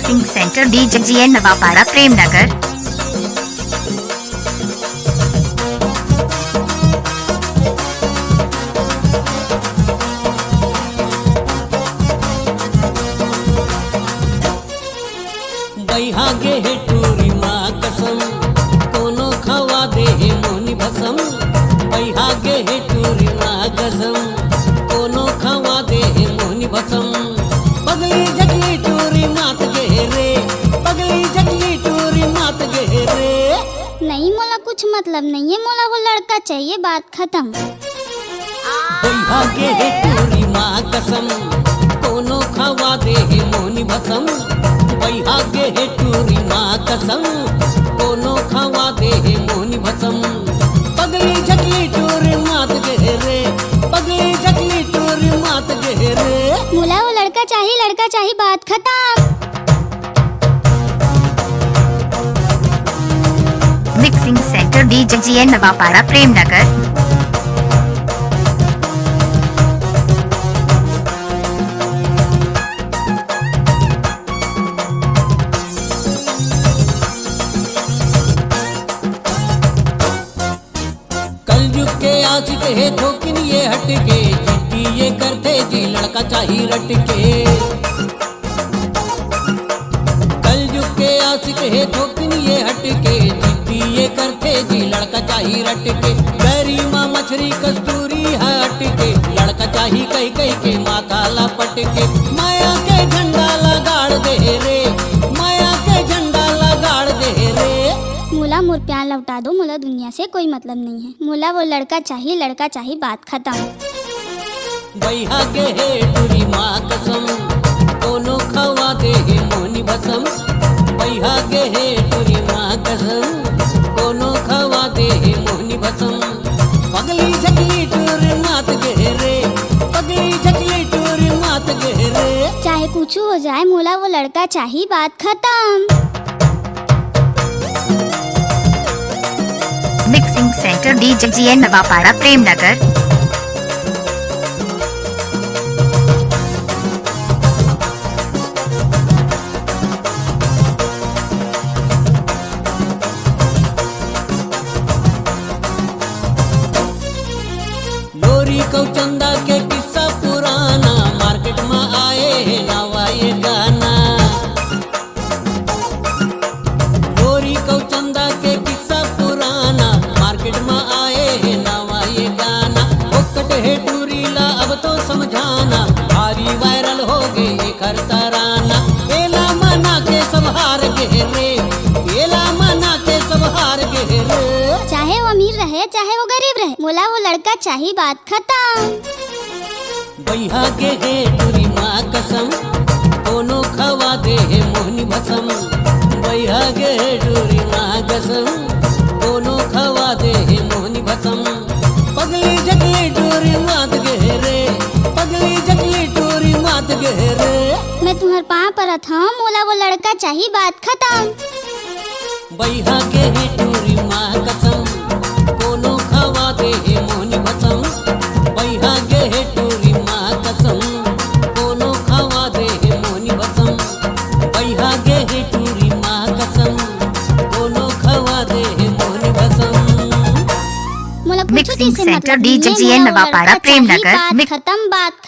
Mixing centre DJGN Navapada Premnagar. बैहागे हे टूरी माँ कसम कोनो खवा दे हे मोनी भसम। बैहागे हे टूरी माँ कसम कोनो खवा दे हे मोनी भसम। पगली जगली टूरी मात गे रे, पगली जगली टूरी मात गे रे। नहीं मोला कुछ मतलब नहीं है, मोला वो लड़का चाहिए, बात खत्म। बैहागे हे टूरी माँ कसम कोनो खवा दे हे मोनी भसम। बैहागे हे टूरी माँ कसम कोनो खवा दे हे मोनी भसम। पगली जगली टूरी मात गे रे, पगली जगली टूरी मात गे रे। मोला वो लड़का चाहिए, बात खत्म। Mixing centre DJGN Navapada Premnagar. कलयुग के आशिक है ठोकिन ये हटके, जिद्दी ये करते जी लड़का चाहिए रटके। कलयुग के आशिक है ठोकिन ये हटके, जिद्दी ये करते जी लड़का चाहिए रटके। गरी माँ मछली कस्तूरी है हटके, लड़का चाहिए कई कई के माथा लपटके। माया के झंडा लगाड़ दे रे, माया के झंडा लगाड़ दे रे। मोला मोर प्यार लौटा दो, मोला दुनिया से कोई मतलब नहीं है। मोला वो लड़का चाहिए, बात खत्म। बैहागे हे टूरी माँ कसम कोनो खवा दे हे मोनी भसम। बैहागे हे टूरी माँ कसम कोनो खवा दे हे मोनी भसम। पगली जगली टूरी मात गे रे, पगली जगली टूरी मात गे रे। चाहे कुछ हो जाए, मोला वो लड़का चाहिए, बात खत्म। Mixing centre DJGN Navapada Premnagar. लोरी कौ चंदा के किस्सा पुराना, मार्केट में आए है नवा ये गाना। लोरी कौ चंदा के किस्सा पुराना, मार्केट में आए है नवा ये गाना। ओकट है टूरी ला अब तो समझाना, भारी वायरल हो गए एक हर तराना। एला मना के सब हार गे रे, एला मना के सब हार गे रे। चाहे वो अमीर रहे, चाहे वो गरीब रहे, मोला वो लड़का चाहिए, बात खत्म। बैहागे हे टूरी माँ कसम कोनो खवा दे हे मोनी भसम। बैहागे हे टूरी माँ कसम कोनो खवा दे हे मोनी भसम। पगली जगली टूरी मात गे रे, पगली जगली टूरी मात गे रे। मैं तुम्हारे पाँव परत हूँ, मोला वो लड़का चाहिए, बात खत्म। बैहागे हे टूरी माँ कसम कोनो खवा दे हे मोनी भसम। बैहागे हे टूरी माँ कसम कोनो खवा दे हे मोनी भसम। बैहागे हे टूरी माँ कसम कोनो खवा दे हे मोनी भसम। मोला कुछ मिक्सिंग से सेंटर मतलब नहीं है, DJGN मोला वो नवापाड़ा लड़का चाहिए, प्रेमनगर। बात खत्म, बात खत्म।